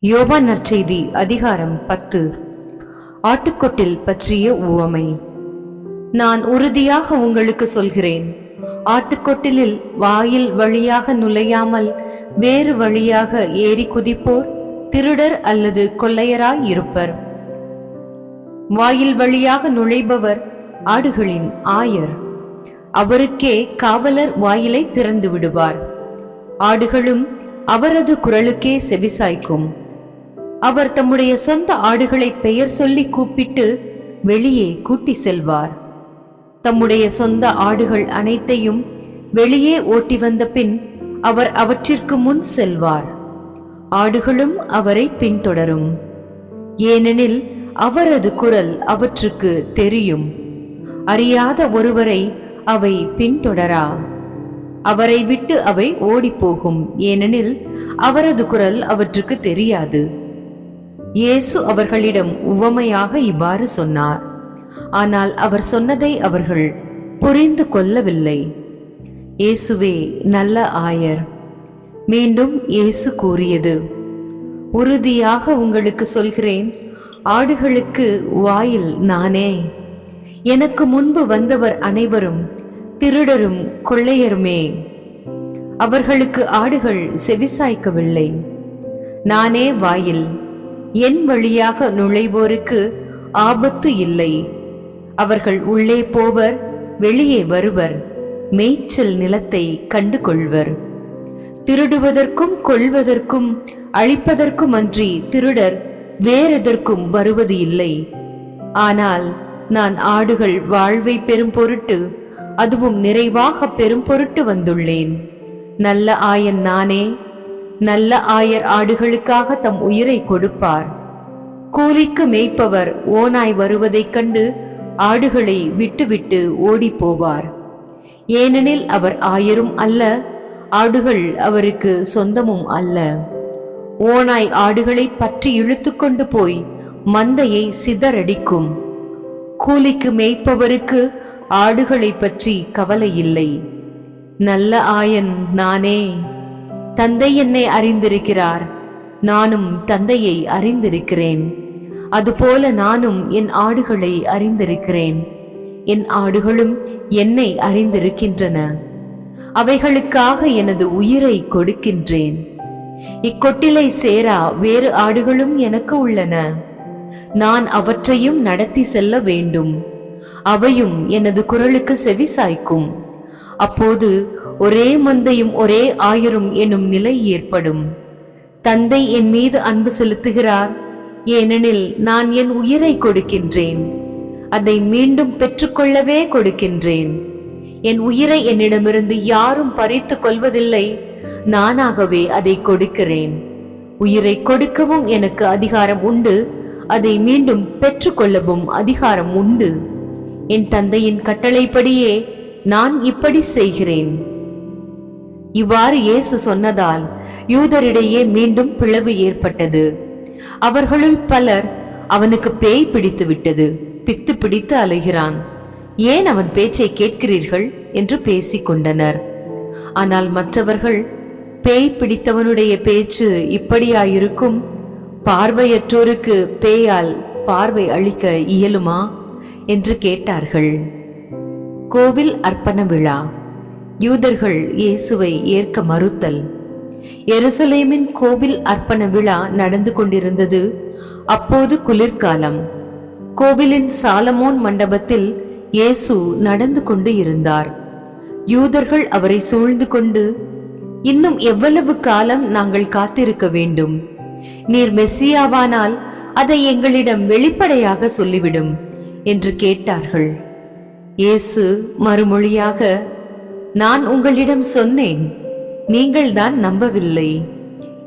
யோவான் நற்செய்தி அதிகாரம் 10. ஆட்டுக்கொட்டில் பற்றிய உவமை. நான் உறுதியாக உங்களுக்கு சொல்கிறேன், ஆட்டுக்கொட்டிலில் வாயில் வழியாக நுழையாமல் வேறு வழியாக ஏறி குதிப்போர் திருடர் அல்லது கொள்ளையராய் இருப்பர். வாயில் வழியாக நுழைபவர் ஆடுகளின் ஆயர். அவருக்கே காவலர் வாயிலை திறந்து விடுவார். ஆடுகளும் அவரது குரலுக்கே செவிசாய்க்கும். அவர் தம்முடைய சொந்த ஆடுகளை பெயர் சொல்லி கூப்பிட்டு வெளியே கூட்டி செல்வார். தம்முடைய சொந்த ஆடுகள் அனைத்தையும் வெளியே ஓட்டி வந்த பின் அவர் அவற்றிற்கு முன் செல்வார். ஆடுகளும் அவரை பின்தொடரும், ஏனெனில் அவரது குரல் அவற்றுக்கு தெரியும். அறியாத ஒருவரை அவை பின்தொடரா. அவரை விட்டு அவை ஓடிப்போகும், ஏனெனில் அவரது குரல் அவற்றுக்கு தெரியாது. இயேசு அவர்களிடம் உவமையாக இவ்வாறு சொன்னார். ஆனால் அவர் சொன்னதை அவர்கள் புரிந்து கொள்ளவில்லை. இயேசுவே நல்ல ஆயர். மீண்டும் இயேசு கூறியது, உறுதியாக உங்களுக்கு சொல்கிறேன், ஆடுகளுக்கு வாயில் நானே. எனக்கு முன்பு வந்தவர் அனைவரும் திருடரும் கொள்ளையருமே. அவர்களுக்கு ஆடுகள் செவிசாய்க்கவில்லை. நானே வாயில். என் வழியாக நுழைவோருக்கு ஆபத்து இல்லை. அவர்கள் உள்ளே போவர், வெளியே வருவர், மேய்ச்சல் நிலத்தை கண்டு கொள்வர். திருடுவதற்கும் கொள்வதற்கும் அழிப்பதற்கும் அன்றி திருடர் வேறெதற்கும் வருவது இல்லை. ஆனால் நான் ஆடுகள் வாழ்வை பெறும் பொருட்டு, அதுவும் நிறைவாக பெறும் பொருட்டு வந்துள்ளேன். நல்ல ஆயன் நானே. நல்ல ஆயர் ஆடுகளுக்காக தம் உயிரை கொடுப்பார். கூலிக்கு மேய்ப்பவர் ஓநாய் வருவதைக் கண்டு ஆடுகளை விட்டுவிட்டு ஓடி போவார். ஏனெனில் அவர் ஆயரும் அல்ல, ஆடுகள் அவருக்கு சொந்தமும் அல்ல. ஓநாய் ஆடுகளை பற்றி இழுத்து கொண்டு போய் மந்தையை சிதறடிக்கும். கூலிக்கு மேய்ப்பவருக்கு ஆடுகளை பற்றி கவலை இல்லை. நல்ல ஆயன் நானே. தந்தை என்னை அறிந்திருக்கிறார், நானும் தந்தையை அறிந்திருக்கிறேன். அதுபோல நானும் என் ஆடுகளை அறிந்திருக்கிறேன். என் ஆடுகளும் என்னை அறிந்திருக்கின்றன. அவைகளுக்காக எனது உயிரை கொடுக்கின்றேன். இக்கொட்டிலை சேரா வேறு ஆடுகளும் எனக்கு உள்ளன. நான் அவற்றையும் நடத்தி செல்ல வேண்டும். அவையும் எனது குரலுக்கு செவிசாய்க்கும். அப்போது ஒரே மந்தையும் ஒரே ஆயரும் எனும் நிலை ஏற்படும். தந்தை என் மீது அன்பு செலுத்துகிறார், ஏனெனில் நான் என் உயிரை கொடுக்கின்றேன். அதை மீண்டும் பெற்றுக்கொள்ளவே கொடுக்கின்றேன். என் உயிரை என்னிடமிருந்து யாரும் பறித்து கொள்வதில்லை, நானாகவே அதை கொடுக்கிறேன். உயிரை கொடுக்கவும் எனக்கு அதிகாரம் உண்டு, அதை மீண்டும் பெற்றுக்கொள்ளவும் அதிகாரம் உண்டு. என் தந்தையின் கட்டளைப்படியே நான் இப்படி செய்கிறேன். இவ்வாறு இயேசு சொன்னதால் யூதரிடையே மீண்டும் பிளவு ஏற்பட்டது. அவர்களுள் பலர், அவனுக்கு பேய் பிடித்து விட்டது, பித்து பிடித்து அலைகிறான், ஏன் அவன் பேச்சை கேட்கிறீர்கள் என்று பேசிக் கொண்டனர். ஆனால் மற்றவர்கள், பேய் பிடித்தவனுடைய பேச்சு இப்படியாயிருக்கும்? பார்வையற்றோருக்கு பேயால் பார்வை அளிக்க இயலுமா என்று கேட்டார்கள். கோவில் அர்ப்பண விழா. யூதர்கள் இயேசுவை ஏற்க மறுத்தல். எருசலேமின் கோவில் அர்ப்பண விழா நடந்து கொண்டிருந்தது. அப்போது குளிர்காலம். கோவிலின் சாலமோன் மண்டபத்தில் இயேசு நடந்து கொண்டு இருந்தார். யூதர்கள் அவரை சூழ்ந்து கொண்டு, இன்னும் எவ்வளவு காலம் நாங்கள் காத்திருக்க வேண்டும்? நீர் மெஸ்ஸியாவானால் அதை எங்களிடம் வெளிப்படையாக சொல்லிவிடும் என்று கேட்டார்கள். இயேசு மறுமொழியாக, நான் உங்களிடம் சொன்னேன், நீங்கள் தான் நம்பவில்லை.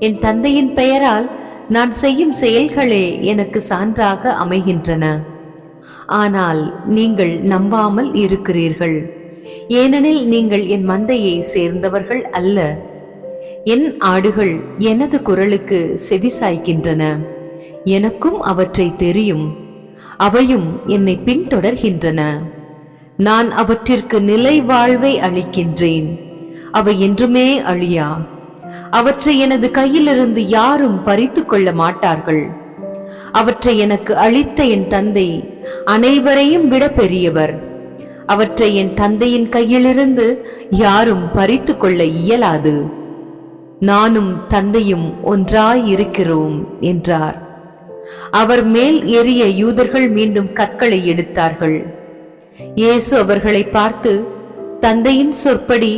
என் தந்தையின் பெயரால் நான் செய்யும் செயல்களே எனக்கு சான்றாக அமைகின்றன. ஆனால் நீங்கள் நம்பாமல் இருக்கிறீர்கள், ஏனெனில் நீங்கள் என் மந்தையை சேர்ந்தவர்கள் அல்ல. என் ஆடுகள் எனது குரலுக்கு செவிசாய்க்கின்றன. எனக்கும் அவற்றை தெரியும், அவையும் என்னை பின்தொடர்கின்றன. நான் அவற்றிற்கு நிலை வாழ்வை அளிக்கின்றேன். அவை என்றுமே அழியா. அவற்றை எனது கையிலிருந்து யாரும் பறித்து கொள்ள மாட்டார்கள். அவற்றை எனக்கு அளித்த என் தந்தை அனைவரையும் விட பெரியவர். அவற்றை என் தந்தையின் கையிலிருந்து யாரும் பறித்து கொள்ள இயலாது. நானும் தந்தையும் ஒன்றாயிருக்கிறோம் என்றார். அவர் மேல் ஏறிய யூதர்கள் மீண்டும் கற்களை எடுத்தார்கள். இயேசு அவர்களை பார்த்து, தந்தையின் சொற்படி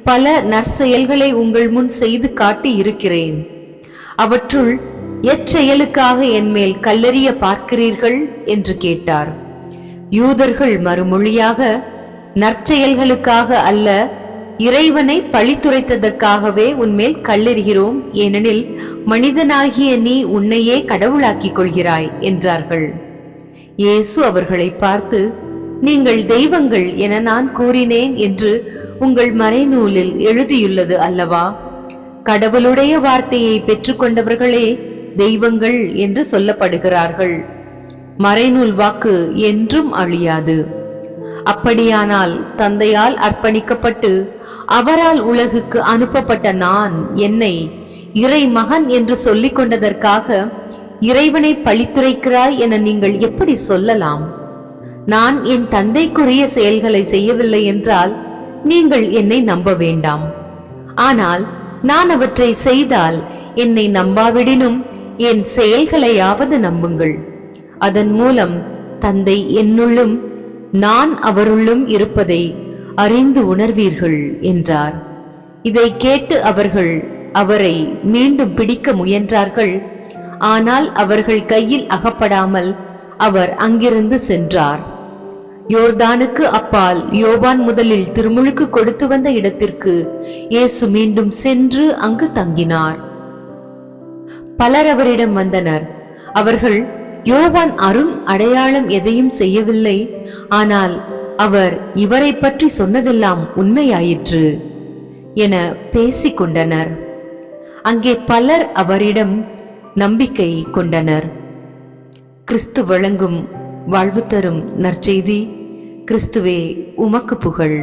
பல நற்செயல்களை உங்கள் முன் செய்து காட்டி இருக்கிறேன். அவற்றுள் எச்செயலுக்காக என் மேல் கல்லெறிய பார்க்கிறீர்கள் என்று கேட்டார். யூதர்கள் மறுமொழியாக, நற்செயல்களுக்காக அல்ல, இறைவனை பழித்துரைத்ததற்காகவே உன்மேல் கல்லெறிகிறோம். ஏனெனில் மனிதனாகிய நீ உன்னையே கடவுளாக்கிக் கொள்கிறாய் என்றார்கள். இயேசு அவர்களை பார்த்து, நீங்கள் தெய்வங்கள் என நான் கூறினேன் என்று உங்கள் மறைநூலில் எழுதியுள்ளது அல்லவா? கடவுளுடைய வார்த்தையை பெற்றுக்கொண்டவர்களே தெய்வங்கள் என்று சொல்லப்படுகிறார்கள். மறைநூல் வாக்கு என்றும் அழியாது. அப்படியானால் தந்தையால் அர்ப்பணிக்கப்பட்டு அவரால் உலகுக்கு அனுப்பப்பட்ட நான் என்னை இறை மகன் என்று சொல்லிக் கொண்டதற்காக இறைவனை பழித்துரைக்கிறாய் என நீங்கள் எப்படி சொல்லலாம்? நான் என் தந்தைக்குரிய செயல்களை செய்யவில்லை என்றால் நீங்கள் என்னை நம்ப வேண்டாம். ஆனால் நான் அவற்றை செய்தால் என்னை நம்பாவிடினும் என் செயல்களையாவது நம்புங்கள். அதன் மூலம் தந்தை என்னுள்ளும் நான் அவருள்ளும் இருப்பதை அறிந்து உணர்வீர்கள் என்றார். இதை கேட்டு அவர்கள் அவரை மீண்டும் பிடிக்க முயன்றார்கள். ஆனால் அவர்கள் கையில் அகப்படாமல் அவர் அங்கிருந்து சென்றார். யோர்தானுக்கு அப்பால் யோவான் முதலில் திருமுழுக்கு கொடுத்து வந்த இடத்திற்கு இயேசு மீண்டும் சென்று அங்கு தங்கினார். பலர் அவரிடம் வந்தனர். அவர்கள், யோவான் அரும் அடையாளம் எதையும் செய்யவில்லை, ஆனால் அவர் இவரை பற்றி சொன்னதெல்லாம் உண்மையாயிற்று என பேசிக் கொண்டனர். அங்கே பலர் அவரிடம் நம்பிக்கை கொண்டனர். கிறிஸ்து வழங்கும் வாழ்வு தரும் நற்செய்தி. கிறிஸ்துவே உமக்கு புகழ்.